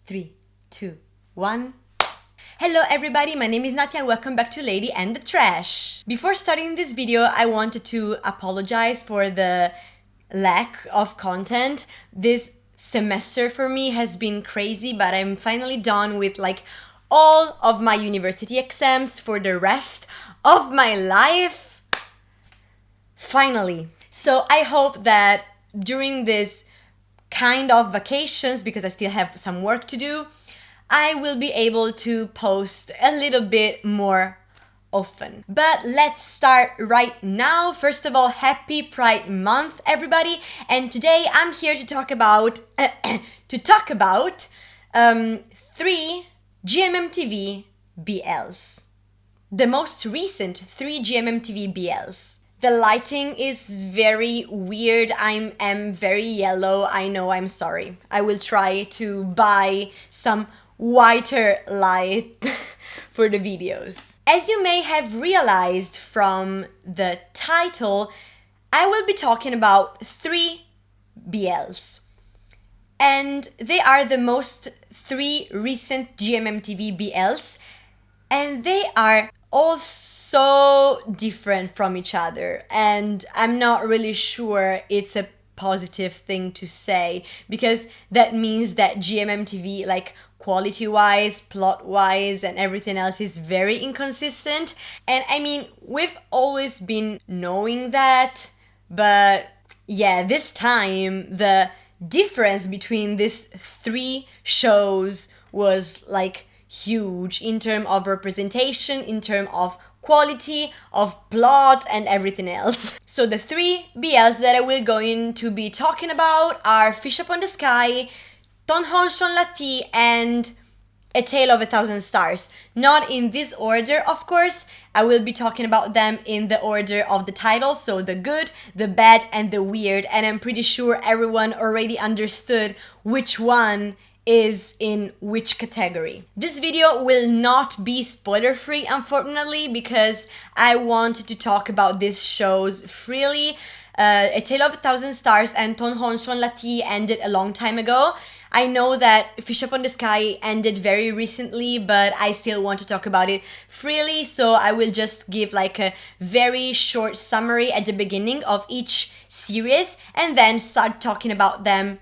3, 2, 1. Hello everybody, my name is Natia, welcome back to Lady and the Trash. Before starting this video, I wanted to apologize for the lack of content. This semester for me has been crazy, but I'm finally done with all of my university exams for the rest of my life. Finally. So I hope that during this kind of vacations, because I still have some work to do, I will be able to post a little bit more often. But let's start right now. First of all, happy Pride Month, everybody. And today I'm here to talk about three Gmmtv BLs. The most recent 3 Gmmtv BLs. The lighting is very weird. I am very yellow. I know, I'm sorry. I will try to buy some whiter light for the videos. As you may have realized from the title, I will be talking about 3 BLs. And they are the most 3 recent Gmmtv BLs. And they are all so different from each other, and I'm not really sure it's a positive thing to say, because that means that Gmmtv, quality-wise, plot-wise, and everything else is very inconsistent. And I mean, we've always been knowing that, but yeah, this time the difference between these 3 shows was huge in terms of representation, in terms of quality, of plot, and everything else. So the 3 BLs that I will going to be talking about are Fish Upon the Sky, Tonhon Chonlatee, and A Tale of a Thousand Stars. Not in this order, of course. I will be talking about them in the order of the title, so the good, the bad, and the weird. And I'm pretty sure everyone already understood which one is in which category. This video will not be spoiler free, unfortunately, because I want to talk about these shows freely. A Tale of a Thousand Stars and Tonhon Chonlatee ended a long time ago. I know that Fish Upon the Sky ended very recently, but I still want to talk about it freely, so I will just give a very short summary at the beginning of each series and then start talking about them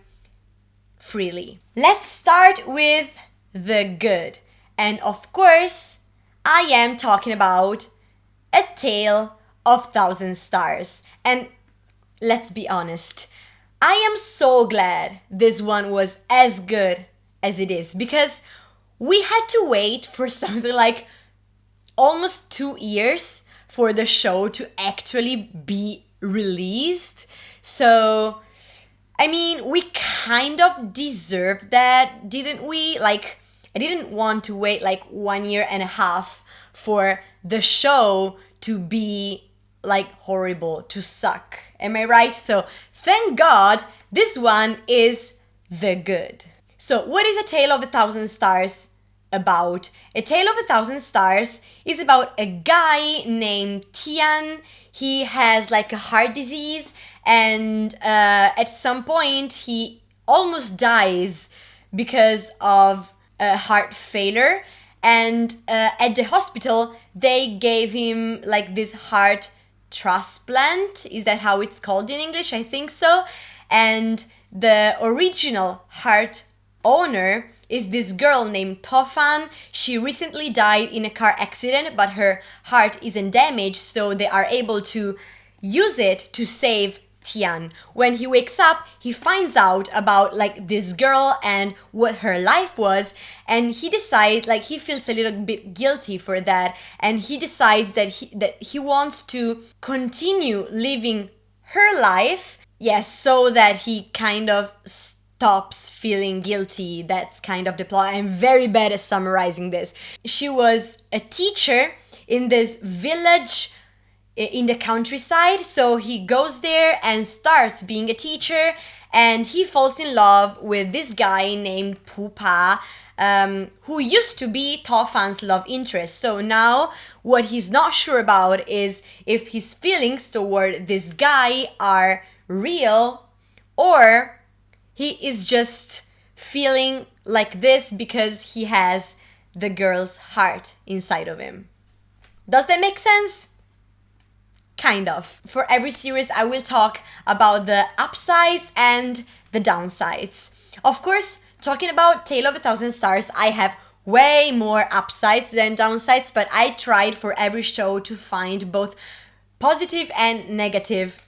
freely. Let's start with the good. And of course, I am talking about A Tale of Thousand Stars. And let's be honest, I am so glad this one was as good as it is, because we had to wait for something like almost 2 years for the show to actually be released. So I mean, we kind of deserved that, didn't we? I didn't want to wait 1 year and a half for the show to be horrible, to suck. Am I right? So thank God this one is the good. So what is A Tale of a Thousand Stars about? A Tale of a Thousand Stars is about a guy named Tian. He has a heart disease, and at some point he almost dies because of a heart failure. And at the hospital they gave him this heart transplant. Is that how it's called in English? I think so. And the original heart owner is this girl named Tofan. She recently died in a car accident, but her heart isn't damaged, so they are able to use it to save Tian. When he wakes up, he finds out about this girl and what her life was, and he decides he feels a little bit guilty for that, and he decides that he wants to continue living her life, yes, so that he kind of stops feeling guilty. That's kind of the plot. I'm very bad at summarizing this. She was a teacher in this village in the countryside, so he goes there and starts being a teacher, and he falls in love with this guy named Pupa, who used to be Tofan's love interest. So now what he's not sure about is if his feelings toward this guy are real or he is just feeling like this because he has the girl's heart inside of him. Does that make sense? Kind of. For every series, I will talk about the upsides and the downsides. Of course, talking about Tale of a Thousand Stars, I have way more upsides than downsides, but I tried for every show to find both positive and negative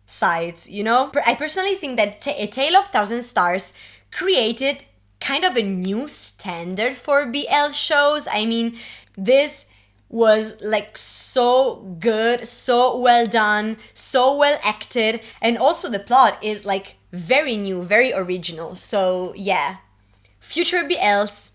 sides, you know? I personally think that A Tale of Thousand Stars created kind of a new standard for BL shows. I mean, this was like so good, so well done, so well acted, and also the plot is like very new, very original. So yeah, future BLs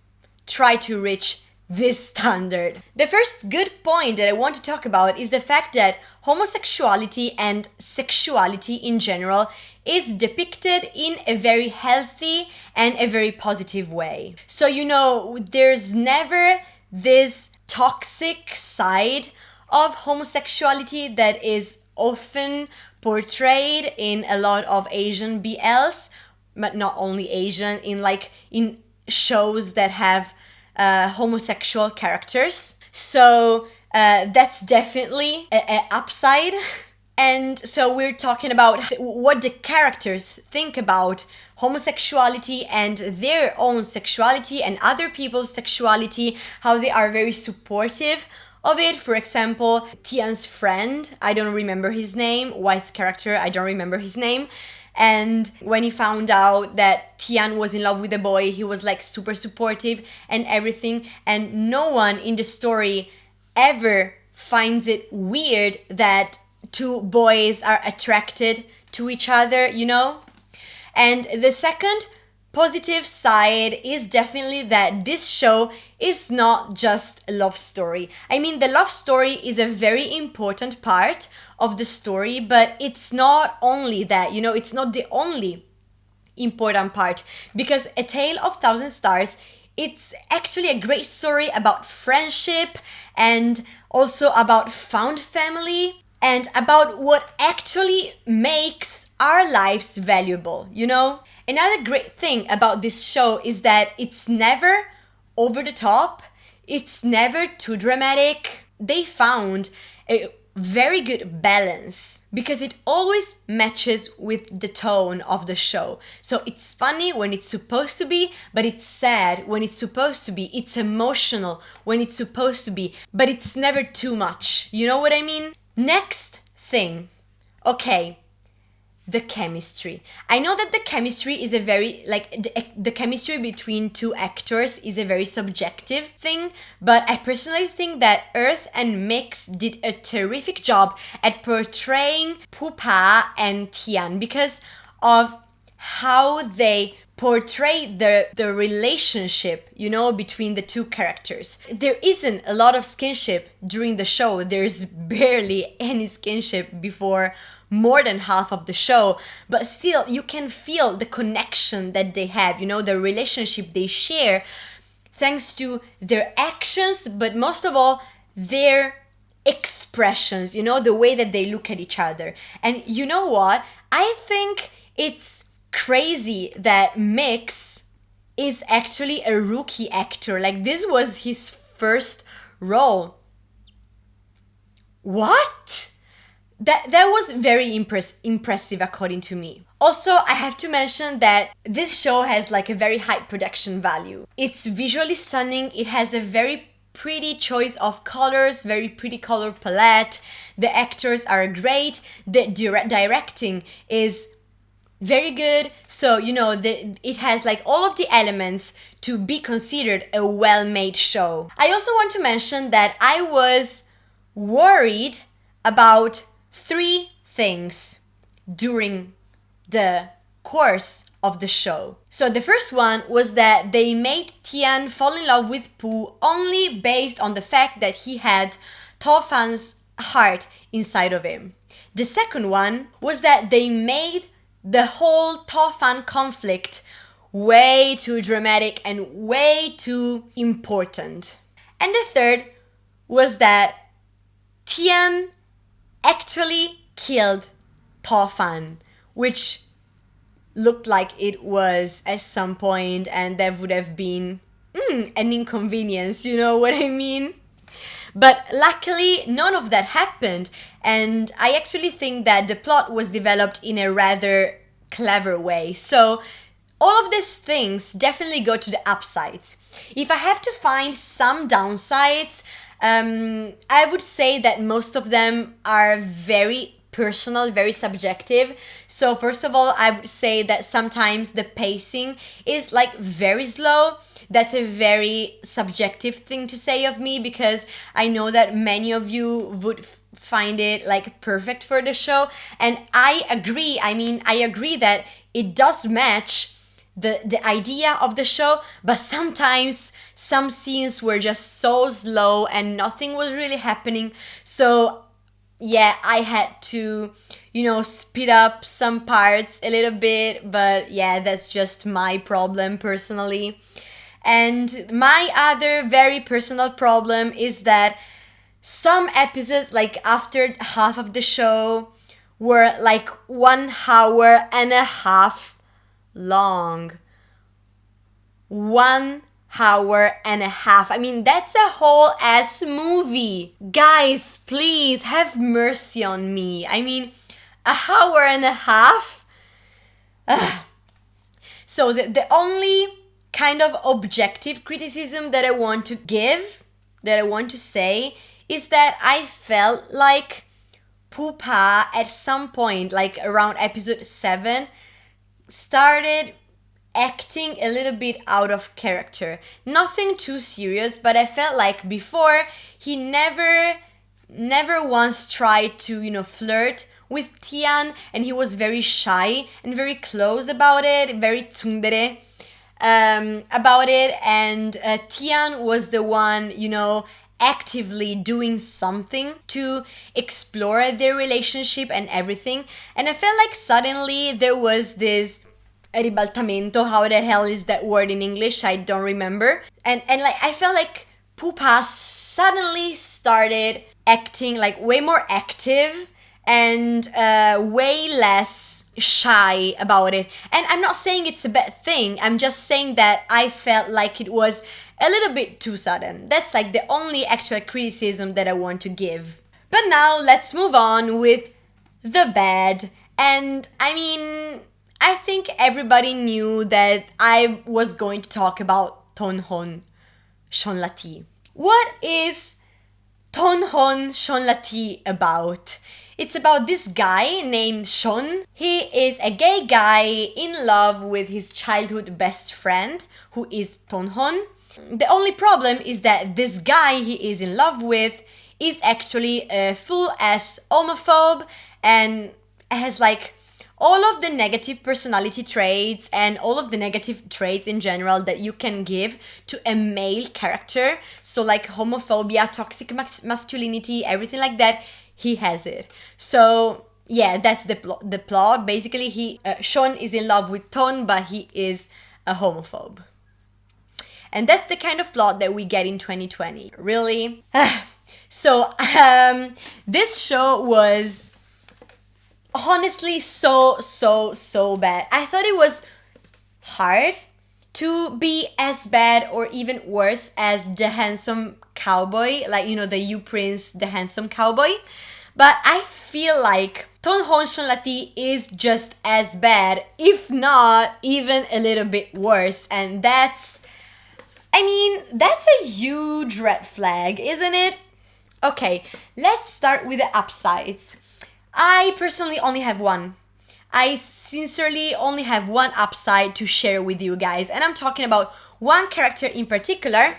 try to reach this standard. The first good point that I want to talk about is the fact that homosexuality and sexuality in general is depicted in a very healthy and a very positive way. So, you know, there's never this toxic side of homosexuality that is often portrayed in a lot of Asian BLs, but not only Asian, in shows that have homosexual characters. So that's definitely an upside. And so we're talking about what the characters think about homosexuality and their own sexuality and other people's sexuality, how they are very supportive of it. For example, Tian's friend, I don't remember his name, White's character, I don't remember his name. And when he found out that Tian was in love with the boy, he was like super supportive and everything. And no one in the story ever finds it weird that two boys are attracted to each other, you know? And the second positive side is definitely that this show is not just a love story. I mean, the love story is a very important part of the story, but it's not only that, you know, it's not the only important part, because A Tale of Thousand Stars, it's actually a great story about friendship and also about found family and about what actually makes our lives valuable, you know? Another great thing about this show is that it's never over the top, it's never too dramatic. They found a very good balance because it always matches with the tone of the show. So it's funny when it's supposed to be, but it's sad when it's supposed to be. It's emotional when it's supposed to be, but it's never too much. You know what I mean? Next thing. Okay. The chemistry. I know that the chemistry is a very, the chemistry between two actors is a very subjective thing, but I personally think that Earth and Mix did a terrific job at portraying Pupa and Tian because of how they portray the relationship, you know, between the two characters. There isn't a lot of skinship during the show. There's barely any skinship before more than half of the show, but still you can feel the connection that they have, you know, the relationship they share thanks to their actions, but most of all their expressions, you know, the way that they look at each other. And you know what? I think it's crazy that Mix is actually a rookie actor. Like, this was his first role. What? That was very impressive according to me. Also, I have to mention that this show has like a very high production value. It's visually stunning. It has a very pretty choice of colors, very pretty color palette. The actors are great. The directing is very good. So, you know, it has like all of the elements to be considered a well-made show. I also want to mention that I was worried about three things during the course of the show. So the first one was that they made Tian fall in love with Pooh only based on the fact that he had Tofan's heart inside of him. The second one was that they made the whole Tofan conflict way too dramatic and way too important. And the third was that Tian actually killed Tofan, which looked like it was at some point, and that would have been an inconvenience, you know what I mean? But luckily, none of that happened, and I actually think that the plot was developed in a rather clever way. So, all of these things definitely go to the upsides. If I have to find some downsides, I would say that most of them are very personal, very subjective. So, first of all, I would say that sometimes the pacing is like very slow. That's a very subjective thing to say of me, because I know that many of you would find it like perfect for the show. And I agree. I mean, I agree that it does match the idea of the show, but sometimes some scenes were just so slow and nothing was really happening. So yeah, I had to, speed up some parts a little bit, but yeah, that's just my problem personally. And my other very personal problem is that some episodes, like after half of the show, were like 1 hour and a half long. 1 hour and a half. I mean, that's a whole ass movie. Guys, please have mercy on me. I mean, 1 hour and a half? Ugh. So the only kind of objective criticism that I want to give, that I want to say, is that I felt like Pupa at some point, like around episode 7, started acting a little bit out of character. Nothing too serious, but I felt like before he never once tried to, flirt with Tian, and he was very shy and very close about it, very tsundere about it, and Tian was the one, actively doing something to explore their relationship and everything. And I felt like suddenly there was this ribaltamento, how the hell is that word in English? I don't remember. And like I felt like Pupa suddenly started acting like way more active and way less shy about it. And I'm not saying it's a bad thing. I'm just saying that I felt like it was a little bit too sudden. That's like the only actual criticism that I want to give. But now let's move on with the bad. And I mean, I think everybody knew that I was going to talk about Tonhon Chonlatee. What is Tonhon Chonlatee about? It's about this guy named Shon. He is a gay guy in love with his childhood best friend, who is Tonhon. The only problem is that this guy he is in love with is actually a full-ass homophobe and has like all of the negative personality traits and all of the negative traits in general that you can give to a male character. So like homophobia, toxic masculinity, everything like that, he has it. So yeah, that's the plot. Basically, Shon is in love with Ton, but he is a homophobe. And that's the kind of plot that we get in 2020. Really? So this show was honestly so bad. I thought it was hard to be as bad or even worse as the handsome cowboy, like, the You Prince, the handsome cowboy. But I feel like Tonhon Chonlatee is just as bad, if not even a little bit worse. And that's a huge red flag, isn't it? Okay, let's start with the upsides. I personally only have one. I sincerely only have one upside to share with you guys. And I'm talking about one character in particular,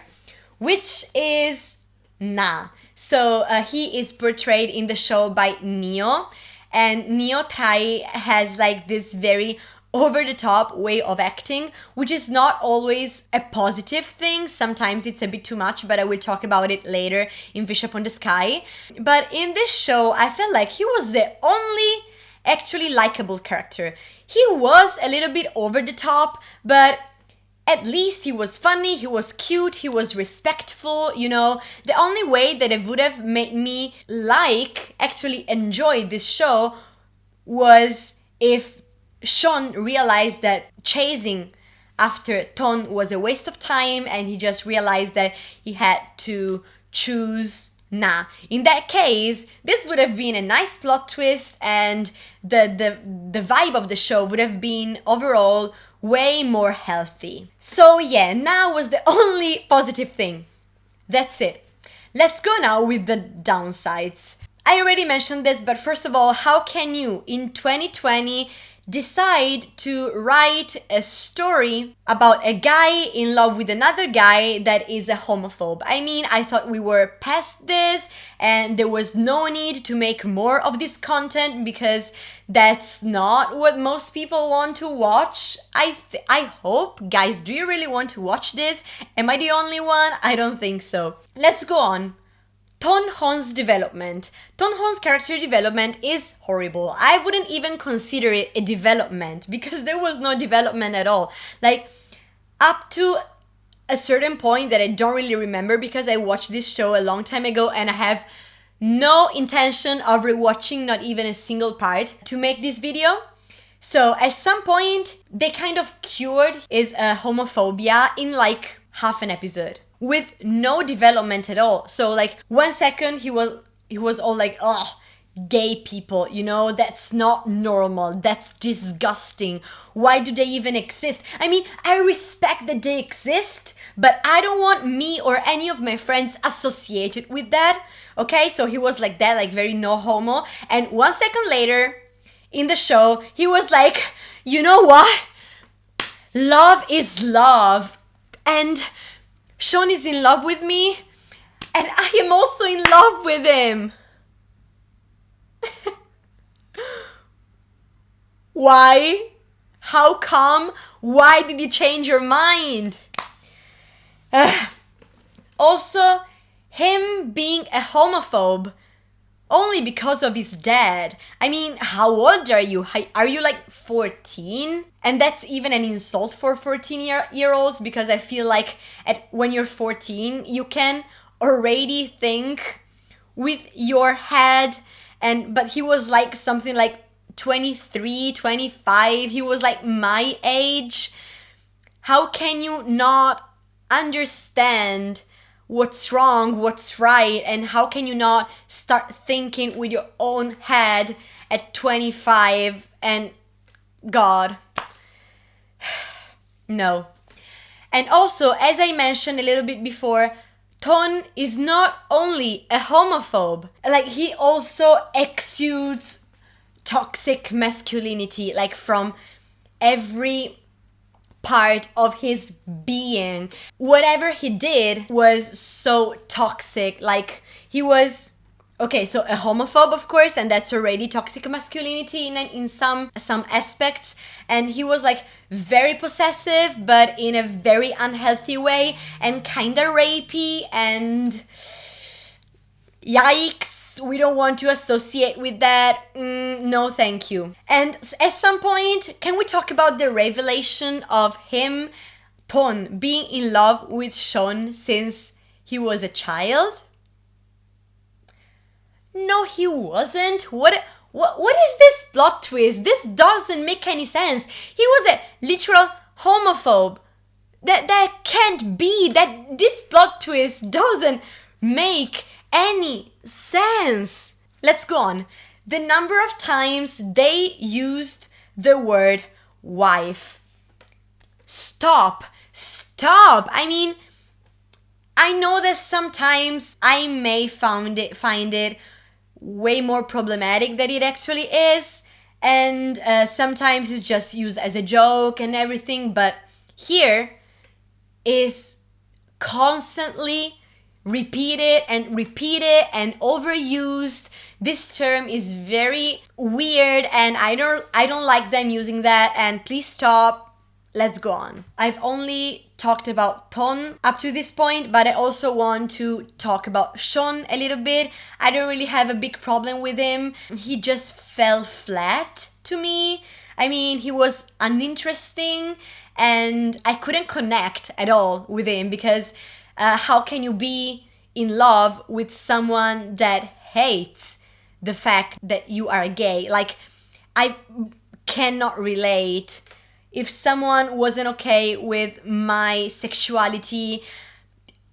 which is Na. So he is portrayed in the show by Neo. And Neo Trai has like this very over-the-top way of acting, which is not always a positive thing. Sometimes it's a bit too much, but I will talk about it later in Fish Upon the Sky. But in this show, I felt like he was the only actually likable character. He was a little bit over the top, but at least he was funny, he was cute, he was respectful, The only way that it would have made me actually enjoy this show was if Sean realized that chasing after Ton was a waste of time, and he just realized that he had to choose Na. In that case, this would have been a nice plot twist, and the vibe of the show would have been overall way more healthy. So yeah, Na was the only positive thing. That's it. Let's go now with the downsides. I already mentioned this, but first of all, how can you in 2020 decide to write a story about a guy in love with another guy that is a homophobe? I mean, I thought we were past this and there was no need to make more of this content because that's not what most people want to watch. I hope. Guys, do you really want to watch this? Am I the only one? I don't think so. Let's go on. Tonhon's development. Tonhon's character development is horrible. I wouldn't even consider it a development because there was no development at all. Like, up to a certain point that I don't really remember because I watched this show a long time ago and I have no intention of rewatching not even a single part to make this video. So at some point, they kind of cured his homophobia in like half an episode, with no development at all. So like 1 second he was all like, oh, gay people, you know, that's not normal, that's disgusting, why do they even exist? I mean, I respect that they exist, but I don't want me or any of my friends associated with that. Okay, so he was like that, like very no homo. And 1 second later in the show, he was like, you know what? Love is love. And Sean is in love with me, and I am also in love with him. Why? How come? Why did you change your mind? Also, him being a homophobe only because of his dad. I mean, how old are you? Are you like 14? And that's even an insult for 14-year-olds because I feel like when you're 14, you can already think with your head. But he was like something like 23, 25. He was like my age. How can you not understand what's wrong, what's right, and how can you not start thinking with your own head at 25? And God, no. And also, as I mentioned a little bit before, Ton is not only a homophobe, like he also exudes toxic masculinity, like from every part of his being. Whatever he did was so toxic. Like he was, okay, so a homophobe, of course, and that's already toxic masculinity in some aspects. And he was like very possessive, but in a very unhealthy way, and kind of rapey, and yikes. We don't want to associate with that. No, thank you. And at some point, can we talk about the revelation of him, Ton, being in love with Sean since he was a child? No, he wasn't. What is this plot twist? This doesn't make any sense. He was a literal homophobe. That can't be. That this plot twist doesn't make any sense. Let's go on. The number of times they used the word wife. Stop. I mean, I know that sometimes I may find it way more problematic than it actually is, and sometimes it's just used as a joke and everything, but here is constantly repeated and overused. This term is very weird and I don't like them using that, and please stop. Let's go on. I've only talked about Ton up to this point, but I also want to talk about Sean a little bit. I don't really have a big problem with him. He just fell flat to me. I mean, he was uninteresting and I couldn't connect at all with him because how can you be in love with someone that hates the fact that you are gay? Like, I cannot relate, if someone wasn't okay with my sexuality,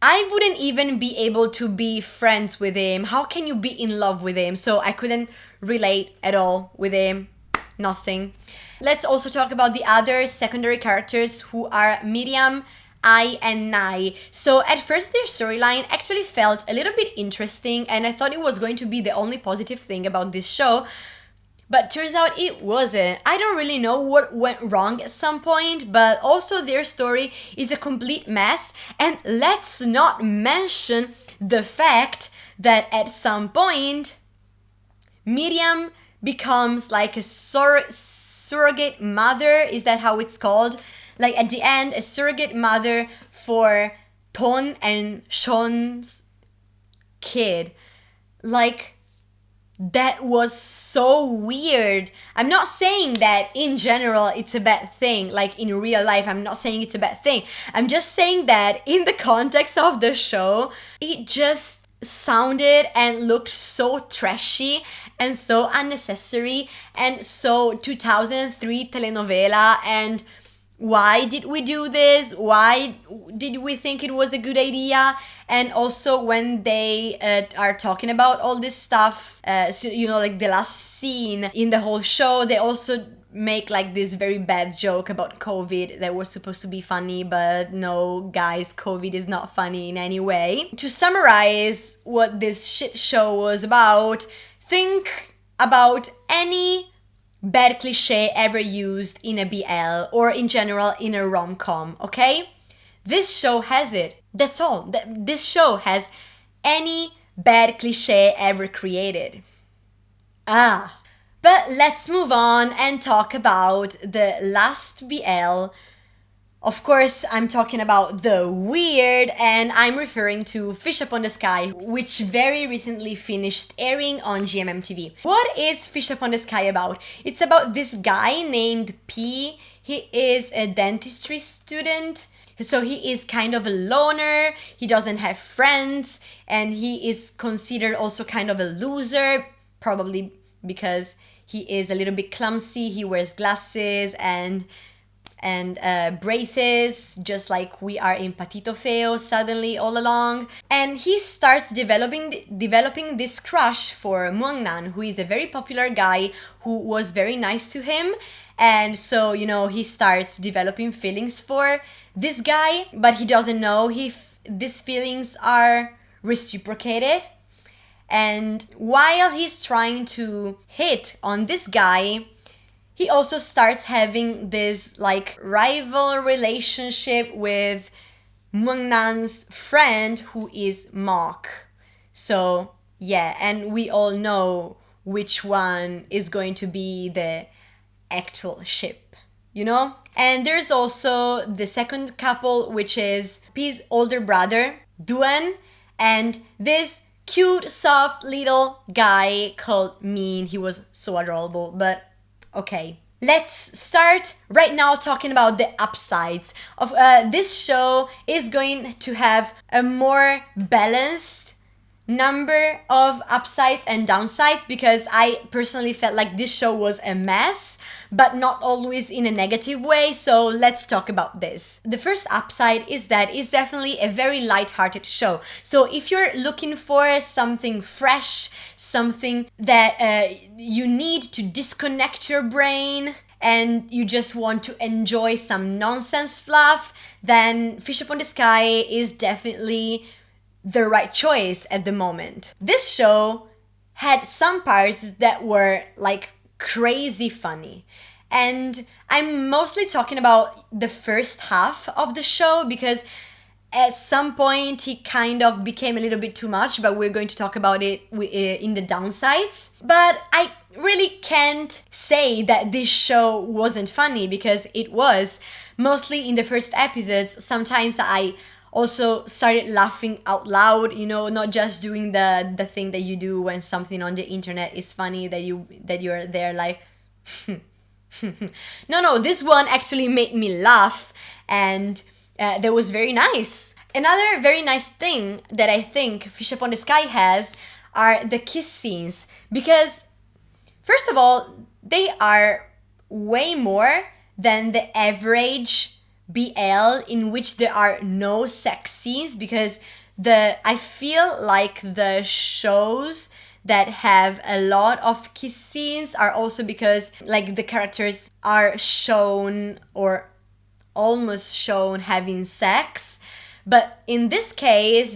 I wouldn't even be able to be friends with him. How can you be in love with him? So I couldn't relate at all with him. Nothing. Let's also talk about the other secondary characters, who are Miriam, I, and Nai. So at first their storyline actually felt a little bit interesting, and I thought it was going to be the only positive thing about this show. But turns out it wasn't. I don't really know what went wrong at some point, but also their story is a complete mess. And let's not mention the fact that at some point, Miriam becomes like a surrogate mother. Is that how it's called? Like at the end, a surrogate mother for Tonhon and Chon's kid. Like, that was so weird. I'm not saying that in general it's a bad thing, like in real life, I'm not saying it's a bad thing. I'm just saying that in the context of the show, it just sounded and looked so trashy and so unnecessary and so 2003 telenovela. And why did we do this? Why did we think it was a good idea? And also when they are talking about all this stuff, so, you know, like the last scene in the whole show, they also make like this very bad joke about COVID that was supposed to be funny, but no, guys, COVID is not funny in any way. To summarize what this shit show was about, think about any bad cliche ever used in a BL or in general in a rom-com, okay? This show has it. That's all. This show has any bad cliche ever created. But let's move on and talk about the last BL. Of course, I'm talking about the weird, and I'm referring to Fish Upon the Sky, which very recently finished airing on Gmmtv. What is Fish Upon the Sky about? It's about this guy named P. He is a dentistry student, so he is kind of a loner, he doesn't have friends, and he is considered also kind of a loser, probably because he is a little bit clumsy, he wears glasses and braces, just like we are in Patito Feo suddenly all along. And he starts developing this crush for Muangnan, who is a very popular guy who was very nice to him. And so, you know, he starts developing feelings for this guy, but he doesn't know if these feelings are reciprocated. And while he's trying to hit on this guy, he also starts having this like rival relationship with Muangnan's friend, who is Mok. So yeah, and we all know which one is going to be the actual ship, you know? And there's also the second couple, which is P's older brother, Duan, and this cute, soft little guy called Min. He was so adorable, but okay. Let's start right now talking about the upsides of this show. Is going to have a more balanced number of upsides and downsides, because I personally felt like this show was a mess, but not always in a negative way. So let's talk about this. The first upside is that it's definitely a very light-hearted show. So if you're looking for something fresh, something that you need to disconnect your brain, and you just want to enjoy some nonsense fluff, then Fish Upon the Sky is definitely the right choice at the moment. This show had some parts that were like crazy funny, and I'm mostly talking about the first half of the show, because at some point he kind of became a little bit too much, but we're going to talk about it in the downsides. But I really can't say that this show wasn't funny, because it was, mostly in the first episodes. Sometimes I also started laughing out loud, you know, not just doing the thing that you do when something on the internet is funny, that you're there like no, this one actually made me laugh, and that was very nice. Another very nice thing that I think Fish Upon the Sky has are the kiss scenes, because first of all, they are way more than the average BL in which there are no sex scenes, because I feel like the shows that have a lot of kiss scenes are also because like the characters are shown or almost shown having sex. But in this case,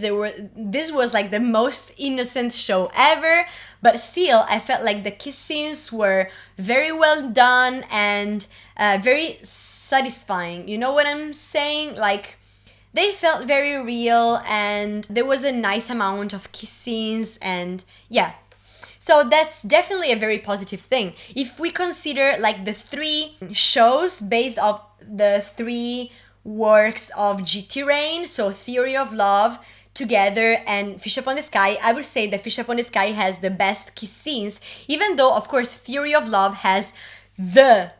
this was like the most innocent show ever, but still I felt like the kiss scenes were very well done and very satisfying. You know what I'm saying? Like, they felt very real and there was a nice amount of kiss scenes, and yeah. So that's definitely a very positive thing. If we consider like the 3 shows based off the 3 works of G.T. Rain, so Theory of Love, Together, and Fish Upon the Sky, I would say that Fish Upon the Sky has the best kiss scenes, even though of course Theory of Love has the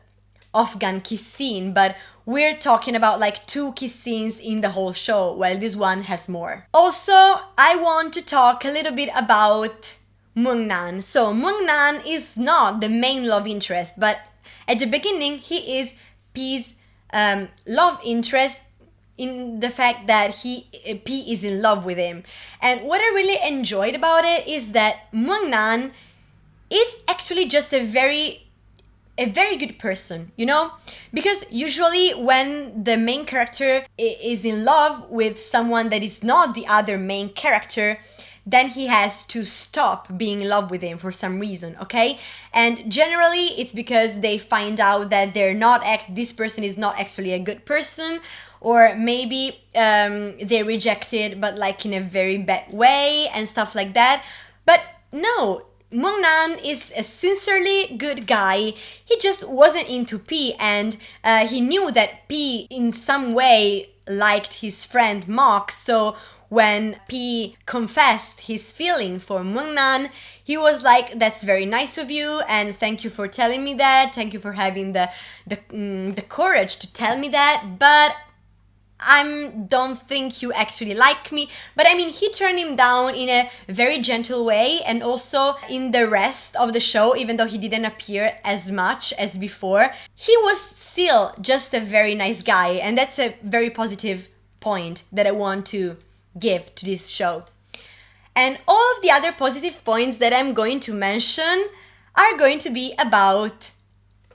Afghan kiss scene, but we're talking about like 2 kiss scenes in the whole show, while this one has more. Also, I want to talk a little bit about Mungnan. So Mungnan is not the main love interest, but at the beginning he is P's love interest, in the fact that P is in love with him. And what I really enjoyed about it is that Mungnan is actually just a very good person, you know? Because usually when the main character is in love with someone that is not the other main character, then he has to stop being in love with him for some reason, okay? And generally it's because they find out that this person is not actually a good person, or maybe they rejected but like in a very bad way and stuff like that. But no, Mungnan is a sincerely good guy. He just wasn't into P, and he knew that P in some way liked his friend Mock, so when P confessed his feeling for Mungnan, he was like, that's very nice of you, and thank you for telling me that, thank you for having the courage to tell me that, but I don't think you actually like me. But I mean, he turned him down in a very gentle way, and also in the rest of the show, even though he didn't appear as much as before, he was still just a very nice guy, and that's a very positive point that I want to give to this show. And all of the other positive points that I'm going to mention are going to be about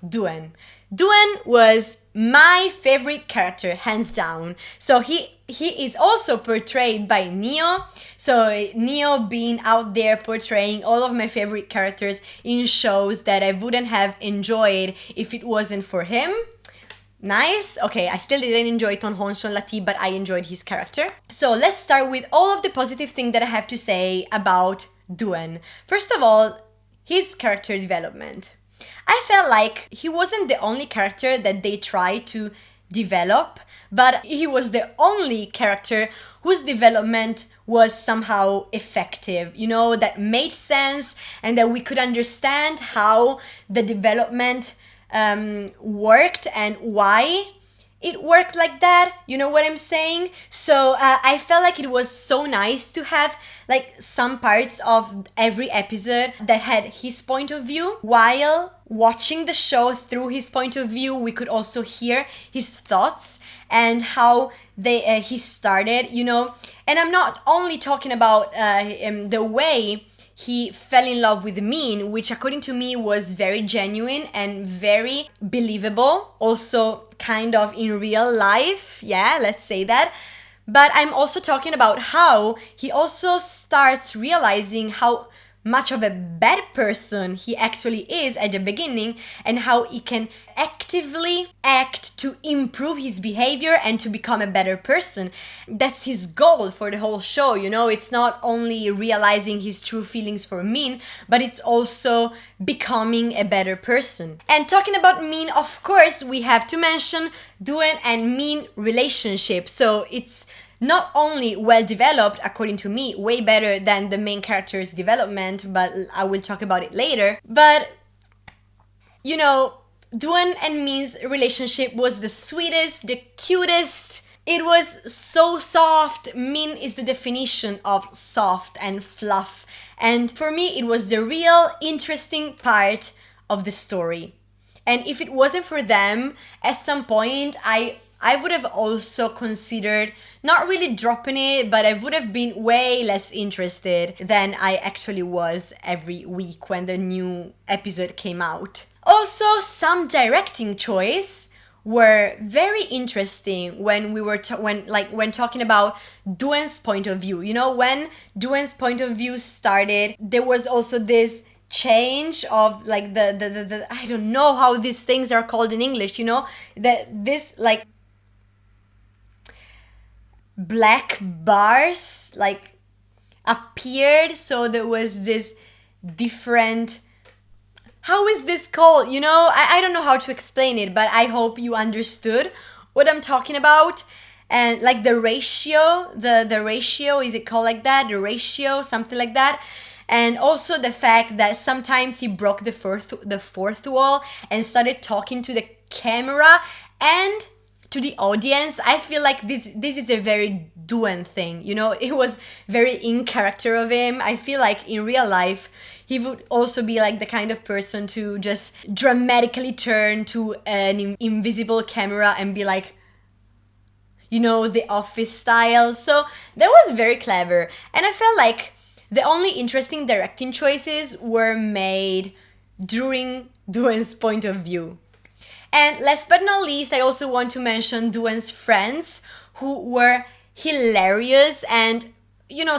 Duen. Duen was my favorite character, hands down. So he is also portrayed by Neo. So Neo being out there portraying all of my favorite characters in shows that I wouldn't have enjoyed if it wasn't for him. Nice. Okay, I still didn't enjoy Tonhon Chonlatee, but I enjoyed his character. So let's start with all of the positive things that I have to say about Duen. First of all, his character development. I felt like he wasn't the only character that they tried to develop, but he was the only character whose development was somehow effective, you know, that made sense, and that we could understand how the development worked and why it worked like that. You know what I'm saying? So I felt like it was so nice to have like some parts of every episode that had his point of view. While watching the show through his point of view, we could also hear his thoughts and how he started, you know. And I'm not only talking about the way he fell in love with Min, which according to me was very genuine and very believable, also kind of in real life, yeah, let's say that. But I'm also talking about how he also starts realizing how much of a bad person he actually is at the beginning, and how he can actively act to improve his behavior and to become a better person. That's his goal for the whole show, you know. It's not only realizing his true feelings for Min, but it's also becoming a better person. And talking about Min, of course, we have to mention Duen and Min relationship. So it's not only well developed, according to me, way better than the main character's development, but I will talk about it later. But, you know, Duen and Min's relationship was the sweetest, the cutest. It was so soft. Min is the definition of soft and fluff. And for me, it was the real interesting part of the story. And if it wasn't for them, at some point I would have also considered not really dropping it, but I would have been way less interested than I actually was every week when the new episode came out. Also, some directing choice were very interesting when we were when talking about Duen's point of view. You know, when Duen's point of view started, there was also this change of like the I don't know how these things are called in English, you know, that this like black bars like appeared, so there was this different, how is this called, you know, I don't know how to explain it, but I hope you understood what I'm talking about. And like the ratio, the ratio, is it called like that, the ratio, something like that. And also the fact that sometimes he broke the fourth wall and started talking to the camera and to the audience. I feel like this is a very Duen thing, you know. It was very in character of him. I feel like in real life he would also be like the kind of person to just dramatically turn to an invisible camera and be like, you know, the Office style. So that was very clever. And I felt like the only interesting directing choices were made during Duen's point of view. And last but not least, I also want to mention Duen's friends, who were hilarious. And, you know,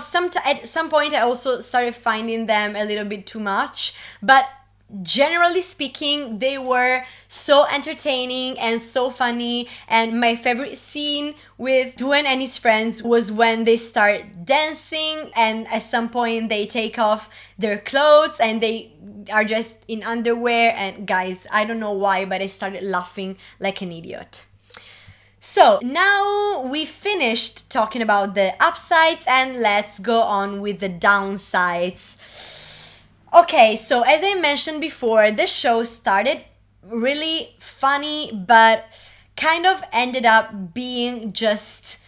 at some point I also started finding them a little bit too much. But generally speaking, they were so entertaining and so funny. And my favorite scene with Duen and his friends was when they start dancing and at some point they take off their clothes and they are just in underwear. And guys, I don't know why, but I started laughing like an idiot. So now we finished talking about the upsides and let's go on with the downsides. Okay, so as I mentioned before, the show started really funny, but kind of ended up being just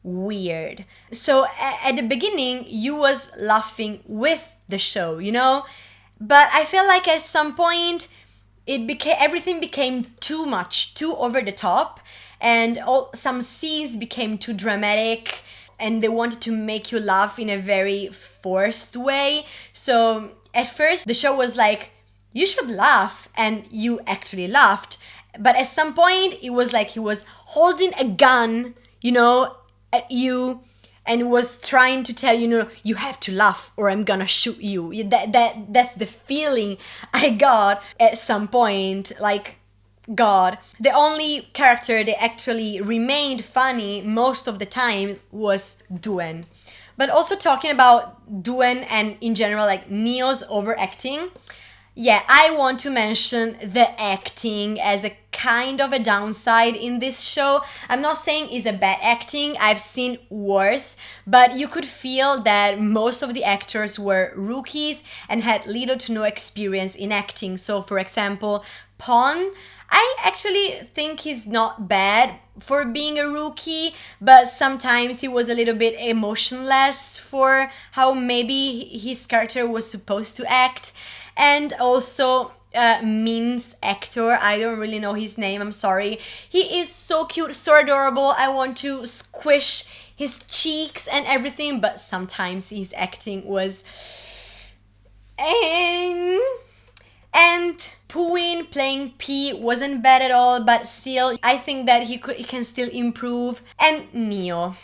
weird. So at the beginning, you was laughing with the show, you know? But I feel like at some point, everything became too much, too over the top, and some scenes became too dramatic, and they wanted to make you laugh in a very forced way. So at first, the show was like, you should laugh, and you actually laughed. But at some point, it was like he was holding a gun, you know, at you, and was trying to tell you, no, you have to laugh or I'm gonna shoot you. That's the feeling I got at some point. Like, God, the only character that actually remained funny most of the time was Duen. But also talking about Duen and in general like Neo's overacting, yeah, I want to mention the acting as a kind of a downside in this show. I'm not saying it's a bad acting, I've seen worse, but you could feel that most of the actors were rookies and had little to no experience in acting. So for example, Pon, I actually think he's not bad for being a rookie, but sometimes he was a little bit emotionless for how maybe his character was supposed to act. And also Min's actor, I don't really know his name, I'm sorry. He is so cute, so adorable. I want to squish his cheeks and everything, but sometimes his acting was... And Puin playing P wasn't bad at all, but still, I think that he can still improve. And Neo,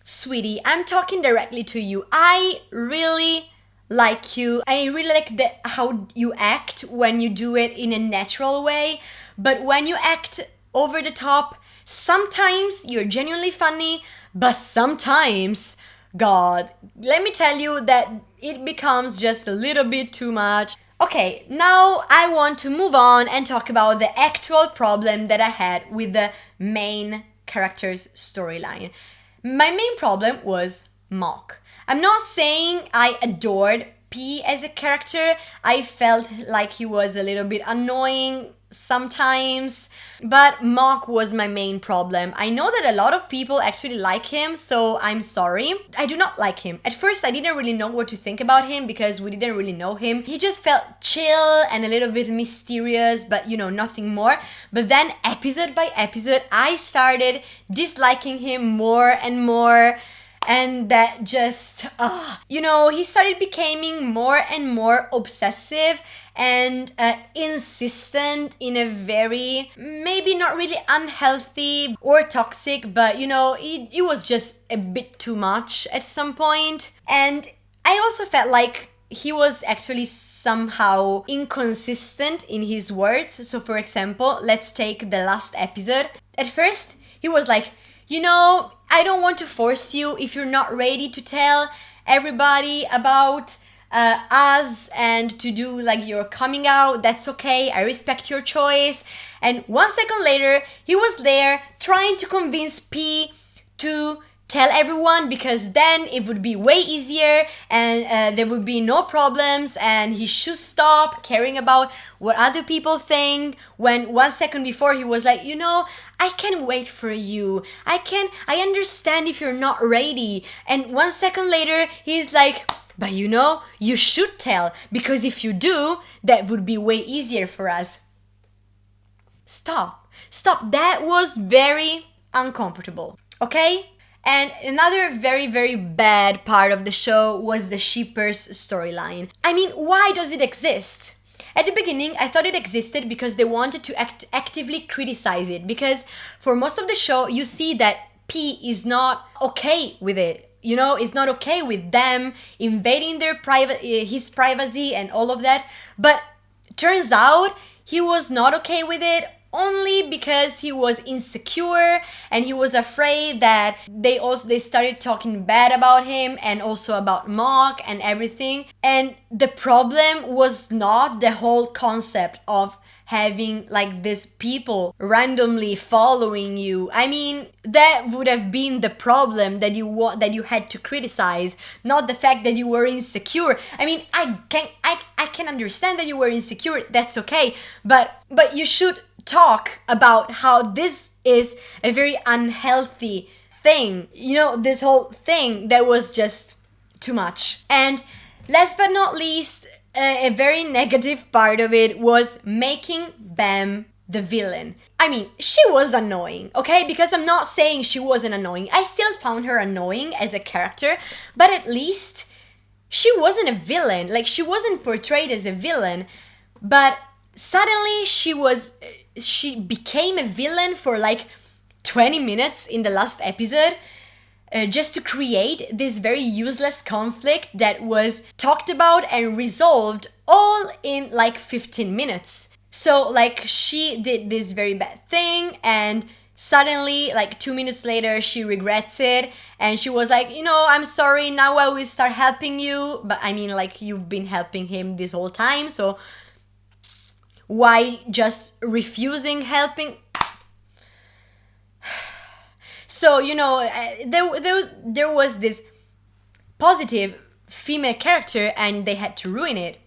sweetie, I'm talking directly to you. I really like you. I really like how you act when you do it in a natural way, but when you act over the top, sometimes you're genuinely funny, but sometimes, God, let me tell you that it becomes just a little bit too much. Okay, now I want to move on and talk about the actual problem that I had with the main character's storyline. My main problem was Mok. I'm not saying I adored P as a character. I felt like he was a little bit annoying sometimes, but Mark was my main problem. I know that a lot of people actually like him, so I'm sorry. I do not like him. At first, I didn't really know what to think about him because we didn't really know him. He just felt chill and a little bit mysterious, but nothing more. But then episode by episode, I started disliking him more and more. And that just, he started becoming more and more obsessive and insistent in a very, maybe not really unhealthy or toxic, but it was just a bit too much at some point. And I also felt like he was actually somehow inconsistent in his words. So for example, let's take the last episode. At first, he was like, I don't want to force you if you're not ready to tell everybody about us and to do like your coming out. That's okay. I respect your choice. And 1 second later, he was there trying to convince P to tell everyone because then it would be way easier and there would be no problems and he should stop caring about what other people think, when 1 second before he was like, I can wait for you. I understand if you're not ready. And 1 second later, he's like, but you should tell because if you do, that would be way easier for us. Stop. That was very uncomfortable. Okay? And another very, very bad part of the show was the shippers storyline. I mean, why does it exist? At the beginning, I thought it existed because they wanted to actively criticize it. Because for most of the show, you see that P is not okay with it. Is not okay with them invading their his privacy and all of that. But turns out he was not okay with it only because he was insecure and he was afraid that they started talking bad about him and also about Mark and everything. And the problem was not the whole concept of having like these people randomly following you. I mean, that would have been the problem that you had to criticize, not the fact that you were insecure. I mean, I can understand that you were insecure. That's okay, but you should talk about how this is a very unhealthy thing. This whole thing that was just too much. And last but not least, a very negative part of it was making Bam the villain. I mean, she was annoying, okay? Because I'm not saying she wasn't annoying. I still found her annoying as a character, but at least she wasn't a villain. Like, she wasn't portrayed as a villain, but suddenly she became a villain for like 20 minutes in the last episode. Just to create this very useless conflict that was talked about and resolved all in like 15 minutes. So like she did this very bad thing and suddenly like 2 minutes later she regrets it and she was like, I'm sorry, now I will start helping you. But I mean, like, you've been helping him this whole time, so why just refusing helping? So, there was this positive female character and they had to ruin it.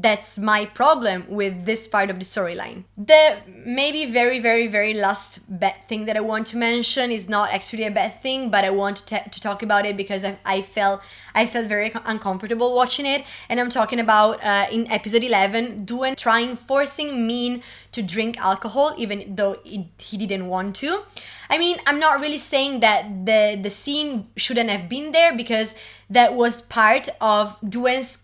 That's my problem with this part of the storyline. The maybe very, very, very last bad thing that I want to mention is not actually a bad thing, but I want to talk about it because I felt very uncomfortable watching it. And I'm talking about in episode 11, Duen forcing Min to drink alcohol even though he didn't want to. I mean, I'm not really saying that the scene shouldn't have been there because that was part of Duen's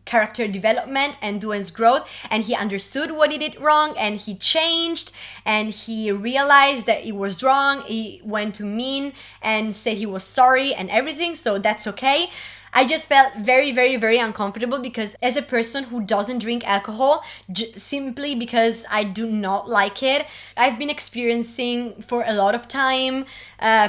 character development and Duen's growth, and he understood what he did wrong and he changed and he realized that it was wrong. He went to Min and said he was sorry and everything, so that's okay. I just felt very, very, very uncomfortable because as a person who doesn't drink alcohol, simply because I do not like it, I've been experiencing for a lot of time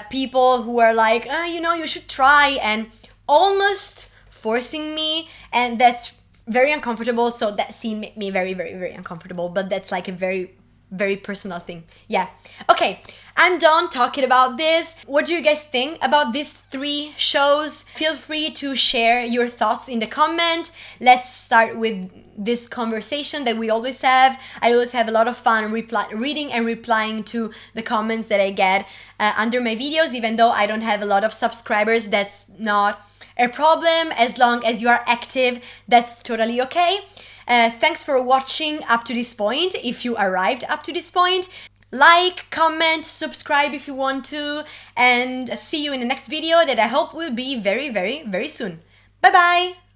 people who are like, you should try, and almost forcing me, and that's very uncomfortable. So that scene made me very, very, very uncomfortable, but that's like a very, very personal thing. Yeah. Okay. I'm done talking about this. What do you guys think about these 3 shows? Feel free to share your thoughts in the comment. Let's start with this conversation that we always have. I always have a lot of fun reading and replying to the comments that I get under my videos. Even though I don't have a lot of subscribers, that's not a problem. As long as you are active, that's totally okay. Thanks for watching up to this point. If you arrived up to this point, like, comment, subscribe if you want to, and see you in the next video that I hope will be very, very, very soon. Bye bye!